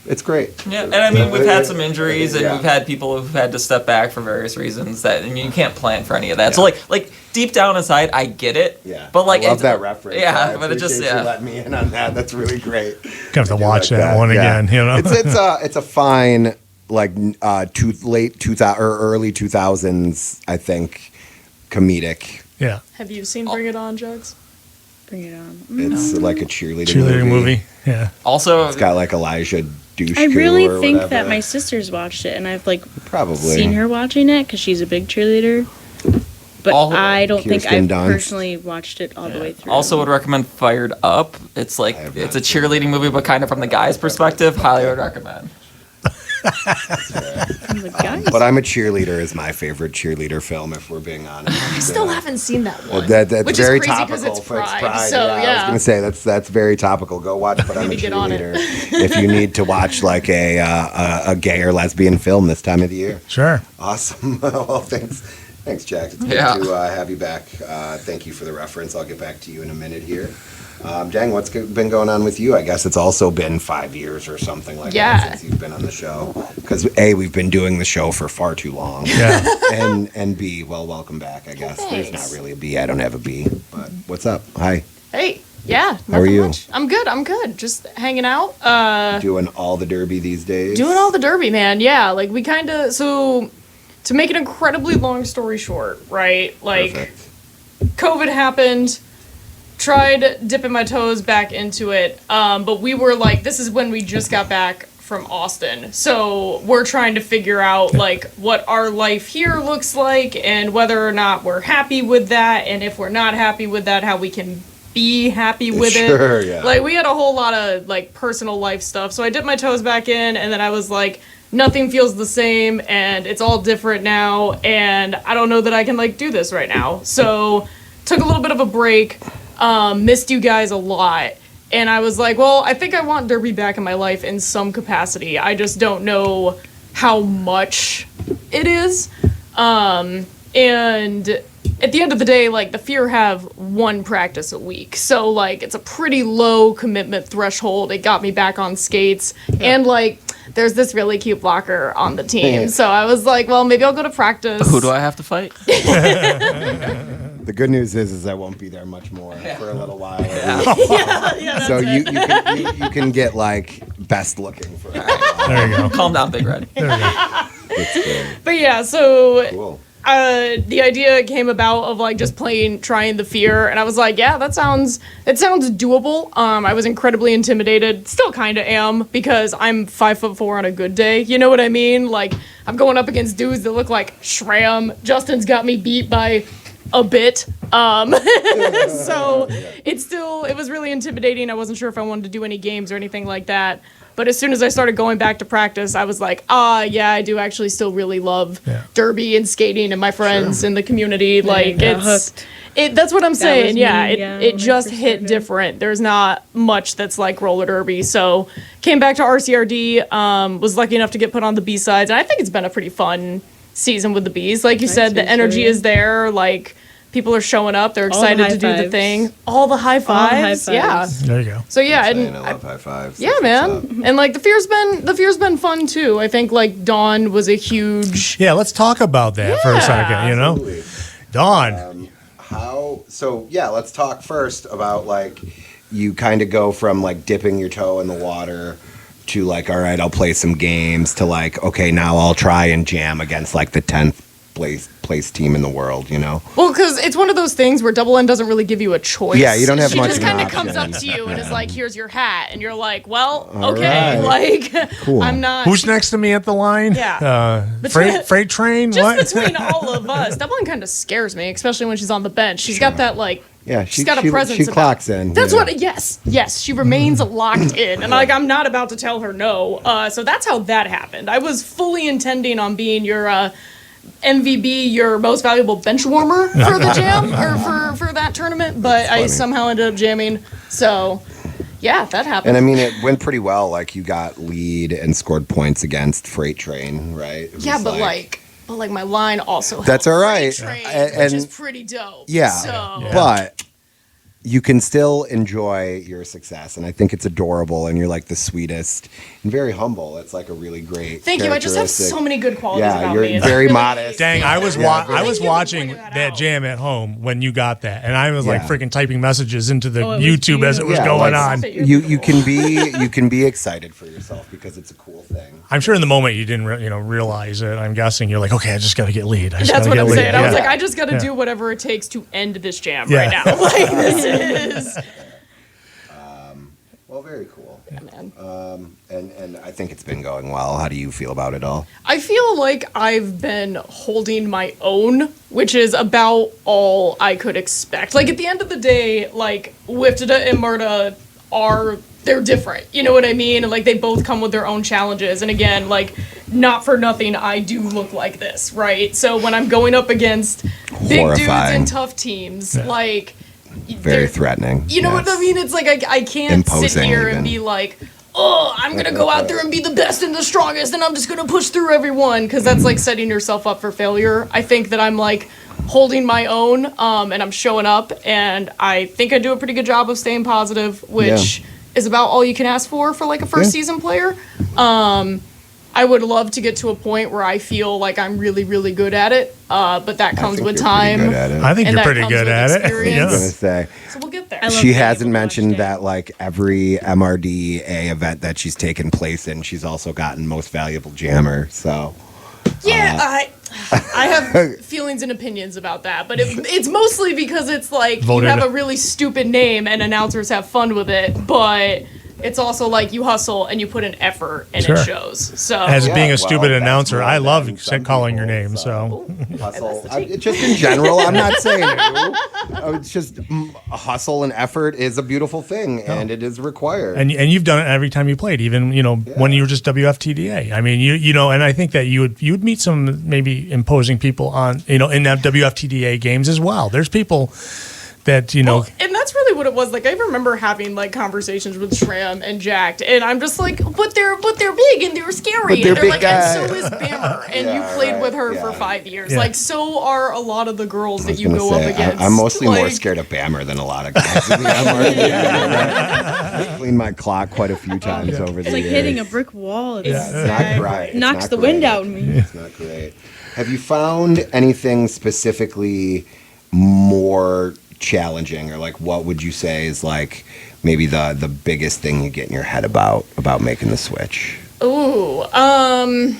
It's great. Yeah, and I mean, we've had some injuries, and we've had people who've had to step back for various reasons. That, I mean, you can't plan for any of that. Yeah. So like deep down inside, I get it. Yeah, but like, I love that reference. Yeah, I but it just appreciate you letting me in on that. That's really great. Have to I do watch like that one again, you know? It's a fine, like late 2000 or early 2000s, I think, comedic. Yeah. Have you seen Bring It On, Jugs? Bring It On. It's like a cheerleading Cheerleading movie. Yeah. Also, It's got like Elijah Dushku I really or think whatever. that my sister's watched it, and I've like Probably. seen her watching it because she's a big cheerleader. But All- I don't think Kirsten I've Dunst. personally watched it all the way through. Also would recommend Fired Up. It's like, have it's not a cheerleading movie, but kind of from the guy's perspective. Highly would recommend. From the guys. But I'm a Cheerleader is my favorite cheerleader film, if we're being honest. I still haven't seen that one. That's which very is crazy because topical it's for its Pride. Pride. So I was gonna say that's very topical. Go watch, but I'm a Maybe get on it. cheerleader. If you need to watch like a gay or lesbian film this time of the year. Sure. Awesome. Well, thanks, Jack. It's good to have you back. Thank you for the reference. I'll get back to you in a minute here. Dang, what's been going on with you? I guess it's also been 5 years or something like that since you've been on the show. Because A, we've been doing the show for far too long. Yeah. and B, well, welcome back, I guess. There's Thanks. not really a B. I don't have a B. But what's up? Hi. Hey, yeah. How are nothing you? Much. I'm good. Just hanging out. Doing all the derby these days? Doing all the derby, man. Yeah, like we kind of to make an incredibly long story short, right? Like Perfect. COVID happened. Tried dipping my toes back into it, but we were like, this is when we just got back from Austin, so we're trying to figure out like what our life here looks like and whether or not we're happy with that, and if we're not happy with that, how we can be happy with Sure, it. yeah. Like we had a whole lot of like personal life stuff, so I dipped my toes back in, and then I was like, nothing feels the same, and it's all different now, and I don't know that I can like do this right now, so took a little bit of a break. Missed you guys a lot. And I was like, well, I think I want Derby back in my life in some capacity. I just don't know how much it is. And at the end of the day, like, the Fear have one practice a week. So, like, it's a pretty low commitment threshold. It got me back on skates. And, like, there's this really cute blocker on the team. So I was like, well, maybe I'll go to practice. Who do I have to fight? The good news is I won't be there much more for a little while. Yeah, So you can get like best looking for it. There you go. Calm down, Big Red. There you go. It's good. But yeah, so Cool. the idea came about of like just trying the Fear, and I was like, yeah, it sounds doable. I was incredibly intimidated, still kind of am, because I'm 5'4" on a good day. You know what I mean? Like, I'm going up against dudes that look like Shram. Justin's got me beat by a bit. So it was really intimidating. I wasn't sure if I wanted to do any games or anything like that. But as soon as I started going back to practice, I was like, yeah, I do actually still really love derby and skating and my friends in the community. Like, that's what I'm saying. Yeah, it just hit different. There's not much that's like roller derby. So came back to RCRD, was lucky enough to get put on the B-sides. And I think it's been a pretty fun season with the Bees. Like you said, the energy is there. Like, people are showing up. They're excited to do the thing. All the high fives. Yeah. There you go. So yeah, I and love high fives. yeah, man. And like the fear's been fun too. I think like Dawn was a huge. Yeah, let's talk about that for a second. You know, Absolutely. Dawn. Let's talk first about like you kind of go from like dipping your toe in the water to like, all right, I'll play some games, to like, okay, now I'll try and jam against like the 10th place team in the world, you know? Well, because it's one of those things where Double N doesn't really give you a choice. Yeah, you don't have she much just of an kind of comes up option. to you and is like, here's your hat. And you're like, well, All okay. right. Like, Cool. I'm not. Who's next to me at the line? Yeah. Freight train. Just What? between all of us, Double N kind of scares me, especially when she's on the bench. She's got that, like, Yeah, she's got a presence. She about clocks her. in. That's yeah. what. Yes, she remains locked in, and like I'm not about to tell her no. So that's how that happened. I was fully intending on being your MVB, your most valuable bench warmer for the jam or for that tournament, but I somehow ended up jamming. So yeah, that happened. And I mean, it went pretty well. Like you got lead and scored points against Freight Train, right? It yeah, was but like my line also. That's helped all right. Freight Train, And- which is pretty dope. Yeah, So. but you can still enjoy your success, and I think it's adorable, and you're like the sweetest and very humble. It's like a really great. Thank you. I just have so many good qualities about you're me. It's very really modest. Dang, I was Yeah, I was Thank you for watching pointing that that out. jam at home when you got that, and I was like Yeah. freaking typing messages into the it was YouTube as it was Yeah, going like- on. You can be excited for yourself because it's a cool thing. I'm sure in the moment you didn't realize it. I'm guessing you're like, okay, I just got to get lead. That's what I'm saying. I was like, I just got to Yeah. do whatever it takes to end this jam Yeah. right now. Like, this is. Well, very cool. Yeah, man. And I think it's been going well. How do you feel about it all? I feel like I've been holding my own, which is about all I could expect. Like, at the end of the day, like, Wiftada and Murda they're different. You know what I mean? And, like, they both come with their own challenges. And again, like, not for nothing, I do look like this, right? So when I'm going up against big dudes Horrifying. and tough teams, like... Very they're- threatening. You know what I mean? It's like I can't sit Imposing here even. and be like, oh, I'm going to go out there and be the best and the strongest and I'm just going to push through everyone, because that's like setting yourself up for failure. I think that I'm like holding my own and I'm showing up, and I think I do a pretty good job of staying positive, which is about all you can ask for like a first season player. I would love to get to a point where I feel like I'm really, really good at it, but that comes think with you're time. pretty good at it. I think And you're that pretty comes good with at it. experience. I was Yeah. gonna say. So we'll get there. I love She being hasn't able to mentioned watch that like every MRDA event that she's taken place in, she's also gotten most valuable jammer. So Yeah, I have feelings and opinions about that, but it's mostly because it's like Voted. you have a really stupid name and announcers have fun with it, but it's also like you hustle and you put an effort and Sure. it shows. So As Yeah, being a well, stupid that's announcer, more I than love some calling your people, name. So hustle. Just in general, I'm not saying you. It's just a hustle and effort is a beautiful thing, and it is required. and you've done it every time you played, even when you were just WFTDA. I mean, you know, and I think that you would meet some maybe imposing people on in that WFTDA games as well. There's people that Well, and that's really what it was. Like I remember having like conversations with Shram and Jacked, and I'm just like, but they're big and they're scary. But they're and big like, guys. and so is Bammer, and Yeah, you played right, with her yeah. for 5 years. Yeah. Like so are a lot of the girls that you Gonna go say, up against. I'm mostly more Like, scared of Bammer than a lot of guys. I've cleaned my clock quite a few times over the It's like years. hitting a brick wall. It's It's not right. It's knocks not the wind great. out of me. It's not great. Have you found anything specifically more challenging, or like what would you say is like maybe the biggest thing you get in your head about making the switch? Ooh, I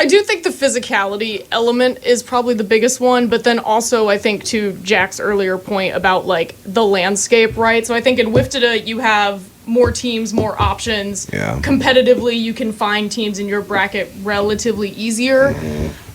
do think the physicality element is probably the biggest one, but then also I think to Jack's earlier point about like the landscape, right? So I think in Wiftida you have more teams, more options. Yeah. Competitively, you can find teams in your bracket relatively easier.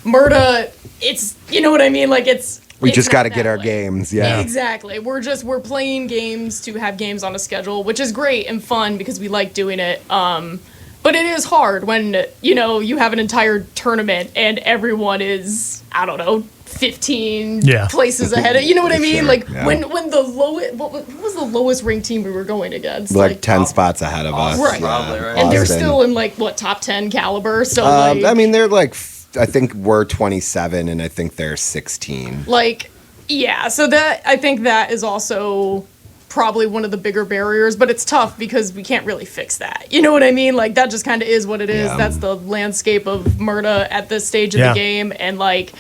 Murda, it's, you know what I mean? Like We it's just not got to that get our way. games. Yeah. Exactly. We're playing games to have games on a schedule, which is great and fun because we like doing it. But it is hard when, you know, you have an entire tournament and everyone is, I don't know, 15 Yeah. places ahead of, you know what I mean? Sure, Like yeah. when the lowest, what was the lowest ranked team we were going against? Like 10 top- spots ahead of us. Right. Probably, right. And they're Austin. still in like what, top 10 caliber. So like, I mean, they're like, I think we're 27 and I think they're 16. like, yeah, so that I think that is also probably one of the bigger barriers, but it's tough because we can't really fix that. You know what I mean? Like that just kind of is what it is. Yeah. That's the landscape of Murda at this stage of Yeah. the game, and like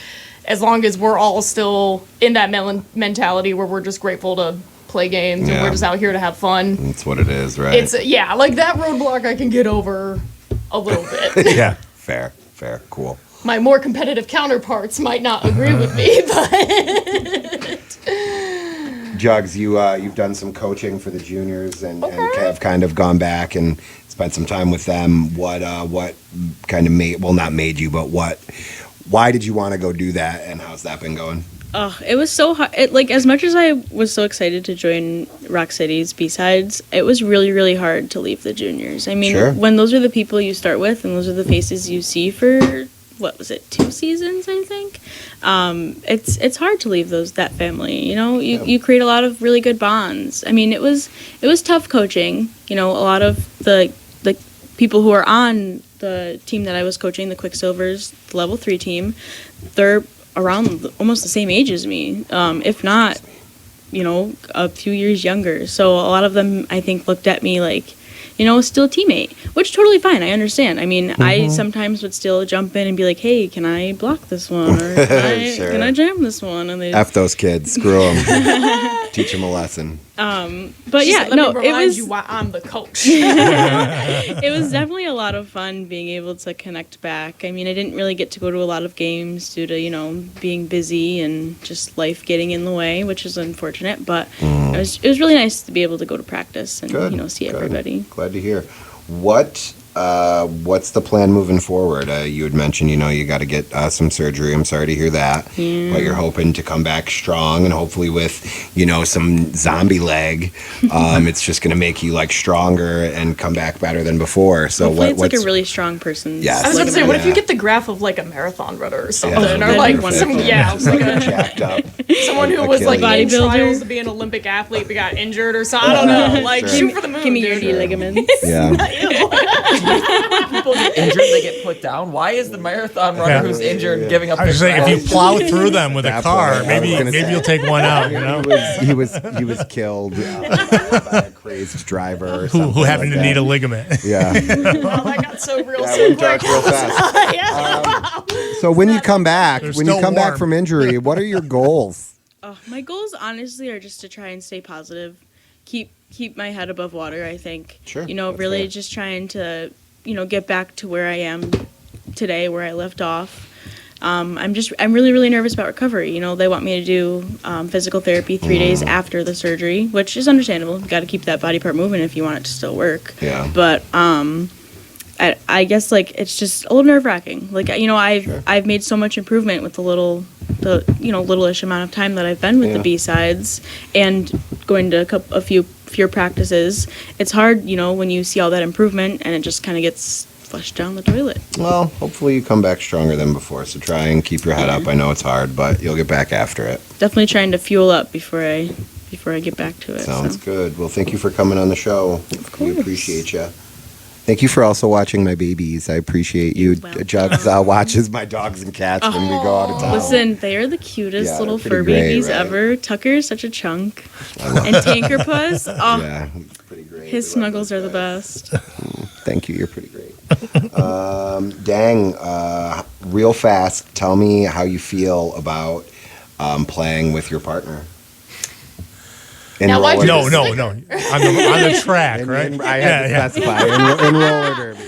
as long as we're all still in that mentality where we're just grateful to play games and Yeah. we're just out here to have fun. That's what it is, right? It's yeah, like that roadblock I can get over a little bit. Yeah. fair, cool. My more competitive counterparts might not agree with me, but Jugs, you've done some coaching for the juniors and have kind of gone back and spent some time with them. What kind of not made you, but why did you want to go do that, and how's that been going? Oh, it was so hard. Like, as much as I was so excited to join Rock City's B-Sides, it was really, really hard to leave the juniors. I mean, Sure. when those are the people you start with and those are the faces you see for, what was it, 2 seasons, I think? It's hard to leave that family, you know? You create a lot of really good bonds. I mean, it was tough coaching. You know, a lot of the people who are on the team that I was coaching, the Quicksilvers, the level 3 team, they're around almost the same age as me, if not, you know, a few years younger. So a lot of them, I think, looked at me like, you know, still a teammate, which totally fine. I understand. I mean, I sometimes would still jump in and be like, hey, can I block this one? Or Sure. can I jam this one? And they, F those kids, screw them, teach them a lesson. but She yeah, said, "Let no, me it remind was you why I'm the coach." it was definitely a lot of fun being able to connect back. I mean, I didn't really get to go to a lot of games due to, you know, being busy and just life getting in the way, which is unfortunate. But it was really nice to be able to go to practice and Good, you know, see good. everybody. Glad to hear. What's the plan moving forward? You had mentioned, you know, you got to get some surgery. I'm sorry to hear that. Yeah. But you're hoping to come back strong and hopefully with, you know, some zombie leg. It's just going to make you like stronger and come back better than before. So Hopefully it's like what's a really strong person. Yes. I was about to say, what if Yeah. you get the graph of like a marathon runner or something, that'd or be like perfect. some like a, jacked up? someone who was like in Achilles. trials to be an Olympic athlete but got injured or something. I don't know. Like Sure. shoot for the moon, Give me your dude. knee ligaments. Yeah. People get injured, they get put down. Why is the marathon runner Yeah. who's injured giving up I was their saying, if ground? you plow through them with a That car, point, I was maybe gonna say. you'll take one out. You know, He was killed by a crazed driver or who something happened like to need that. a ligament. Yeah. Oh, that got so real That so went quick. dark real fast. Yeah. So when you come back, They're when you still come back warm. from injury, what are your goals? My goals honestly are just to try and stay positive, keep my head above water, I think. Sure, You know, that's really fair. just trying to, you know, get back to where I am today, where I left off. I'm really, really nervous about recovery. You know, they want me to do physical therapy 3 days after the surgery, which is understandable. You got to keep that body part moving if you want it to still work. Yeah. But I guess like it's just a little nerve wracking. Like, you know, I've made so much improvement with the littleish amount of time that I've been with Yeah. the B-Sides and going to a few practices. It's hard, you know, when you see all that improvement and it just kind of gets flush down the toilet. Well, hopefully you come back stronger than before. So try and keep your head up. I know it's hard, but you'll get back after it. Definitely trying to fuel up before I get back to it. Sounds good. Well, thank you for coming on the show. Of We course. appreciate you. Thank you for also watching my babies. I appreciate you. welcome. Jugs watches my dogs and cats when we go out of town. Listen, they are the cutest Yeah, little they're pretty fur great, babies right? ever. Tucker's such a chunk. And Tankerpuss, oh, Yeah, he's pretty great. his We love snuggles those are the guys. best. Thank you. You're pretty great. Real fast, tell me how you feel about playing with your partner. In Now, why'd you roller No, derby. no. On the track, In- right? in- I had to specify. In roller derby.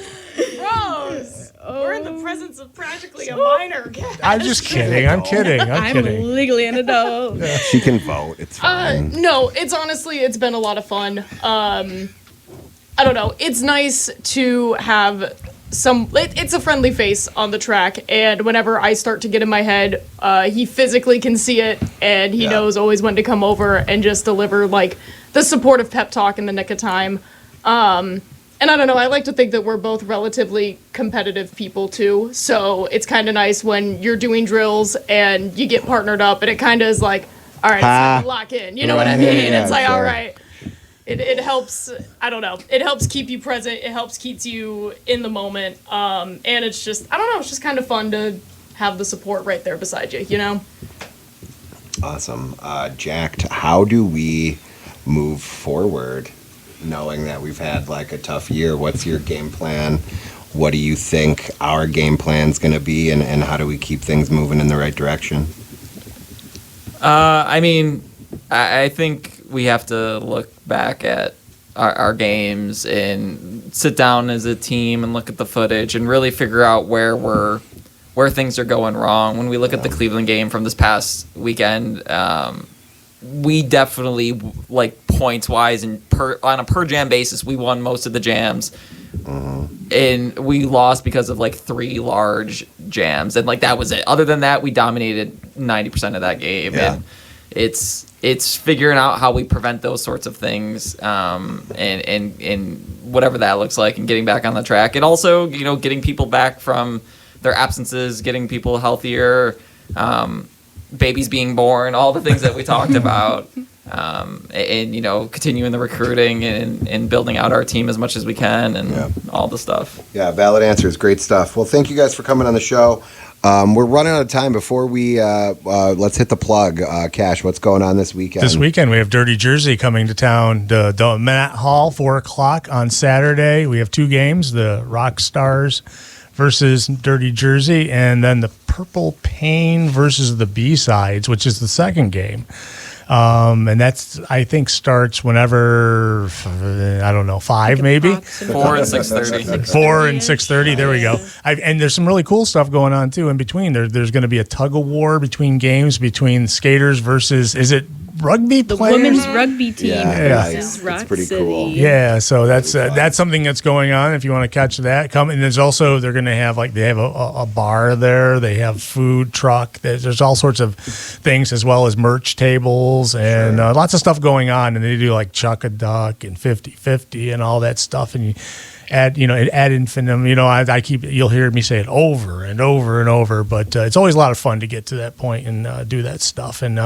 Rose, we're in the presence of practically a minor guest. I'm just kidding. I'm kidding. I'm I'm kidding. legally an adult. She can vote. It's fine. No, it's been a lot of fun. I don't know. It's nice to have it's a friendly face on the track, and whenever I start to get in my head, he physically can see it, and he knows always when to come over and just deliver like the supportive pep talk in the nick of time. And I don't know, I like to think that we're both relatively competitive people too, so it's kind of nice when you're doing drills and you get partnered up, and it kind of is like, all right, it's time to lock in. You know what I mean? Yeah, It's like, all sure. right. It helps, I don't know, it helps keep you present, it helps keep you in the moment, and it's just, I don't know, it's just kind of fun to have the support right there beside you, you know? Awesome. Jack, how do we move forward knowing that we've had like a tough year? What's your game plan? What do you think our game plan's going to be, and how do we keep things moving in the right direction? I mean, I think we have to look back at our games and sit down as a team and look at the footage and really figure out where things are going wrong. When we look at the Cleveland game from this past weekend, we definitely, like, points wise and on a per jam basis, we won most of the jams. And we lost because of like 3 large jams, and like that was it. Other than that, we dominated 90% of that game. Yeah. And it's figuring out how we prevent those sorts of things, and whatever that looks like, and getting back on the track, and also, you know, getting people back from their absences, getting people healthier, babies being born, all the things that we talked about. And you know, continuing the recruiting and building out our team as much as we can, and all the stuff. Yeah, valid answers. Great stuff. Well, thank you guys for coming on the show. We're running out of time. Before we let's hit the plug. Cash, what's going on this weekend? This weekend we have Dirty Jersey coming to town. The Matt Hall, 4:00 on Saturday. We have 2 games: the Rock Stars versus Dirty Jersey, and then the Purple Pain versus the B-Sides, which is the second game. And that's, I think, starts whenever, I don't know, 5 maybe? 4 and 6:30. 4 and 6:30. There we go. And there's some really cool stuff going on too in between. There's going to be a tug of war between games between skaters versus, is it rugby The players? women's rugby team Yeah, versus it's Rock pretty City. cool. Yeah, so that's something that's going on. If you want to catch that, come. And there's also, they're going to have, like, they have a bar there. They have food truck. There's all sorts of things, as well as merch tables and lots of stuff going on. And they do like Chuck a Duck and 50-50 and all that stuff. And you ad infinitum. You know, you'll hear me say it over and over and over. But it's always a lot of fun to get to that point and do that stuff. And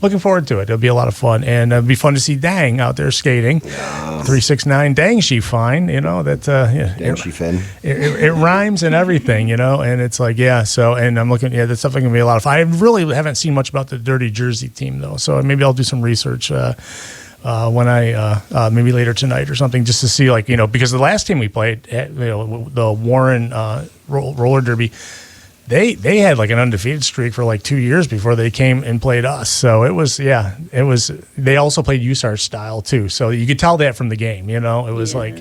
looking forward to it. It'll be a lot of fun, and it'll be fun to see Dang out there skating. 369 Dang she fine. You know that. Dang she fin. It rhymes and everything, you know, and it's like, so, and I'm looking, that's definitely going to be a lot of fun. I really haven't seen much about the Dirty Jersey team, though, so maybe I'll do some research when I, maybe later tonight or something, just to see, like, you know, because the last team we played, the Warren roller derby, they had like an undefeated streak for like 2 years before they came and played us. So it was, they also played USAR style too. So you could tell that from the game, you know, it was like,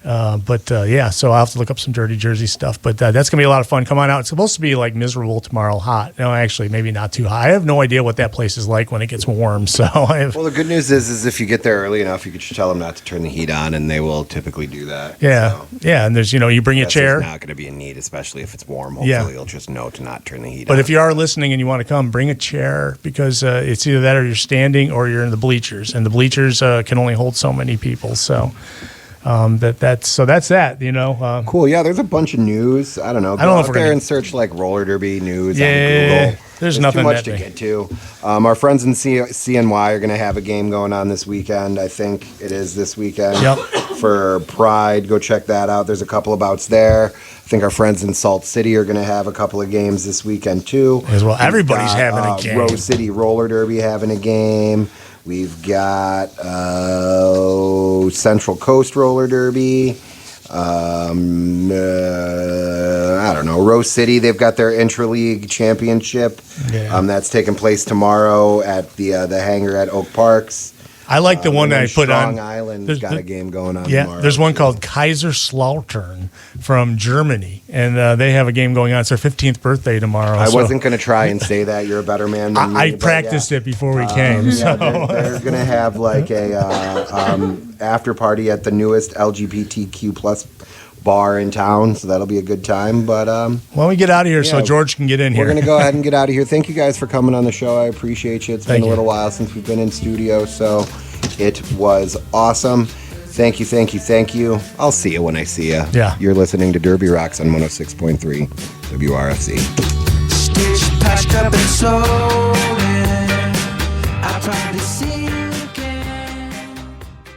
so I'll have to look up some Dirty Jersey stuff, but that's gonna be a lot of fun. Come on out. It's supposed to be like miserable tomorrow, hot. No, actually, maybe not too hot. I have no idea what that place is like when it gets warm. So Well, the good news is if you get there early enough, you could just tell them not to turn the heat on, and they will typically do that. So and there's, you know, you bring a chair. It's not going to be a need, especially if it's warm. Hopefully, you'll just know to not turn the heat on. But if you are listening and you want to come, bring a chair, because it's either that or you're standing or you're in the bleachers, and the bleachers can only hold so many people. So That's that. You know. Cool. Yeah, there's a bunch of news. I don't know. Go I don't know if out we're there gonna- and search like roller derby news on Yeah, Google. there's nothing too much that to big. get to. Our friends in CNY are going to have a game going on this weekend. I think it is this weekend. Yep. For Pride, go check that out. There's a couple of bouts there. I think our friends in Salt City are going to have a couple of games this weekend too. As well. We've Everybody's got, having a game. Rose City Roller Derby having a game. We've got Central Coast Roller Derby. I don't know. Rose City, they've got their intra-league championship. Yeah. That's taking place tomorrow at the hangar at Oak Parks. I like the one And I then put on. Strong Island's There's got a game going on Yeah, tomorrow. there's one too. called Kaiserslautern from Germany, and they have a game going on. It's their 15th birthday tomorrow. I so wasn't going to try and say that. You're a better man than me. I but practiced yeah. it before we came. Yeah, So they're going to have like a after party at the newest LGBTQ plus bar in town, so that'll be a good time. But when we get out of here, so Yeah, George can get in we're here. going to go ahead and get out of here. Thank you guys for coming on the show. I appreciate you. It's Thank been a you. little while since we've been in studio, so it was awesome. Thank you, thank you, thank you. I'll see you when I see you. Yeah. You're listening to Derby Rocks on 106.3 WRFC. Stitched, patched up and sewed.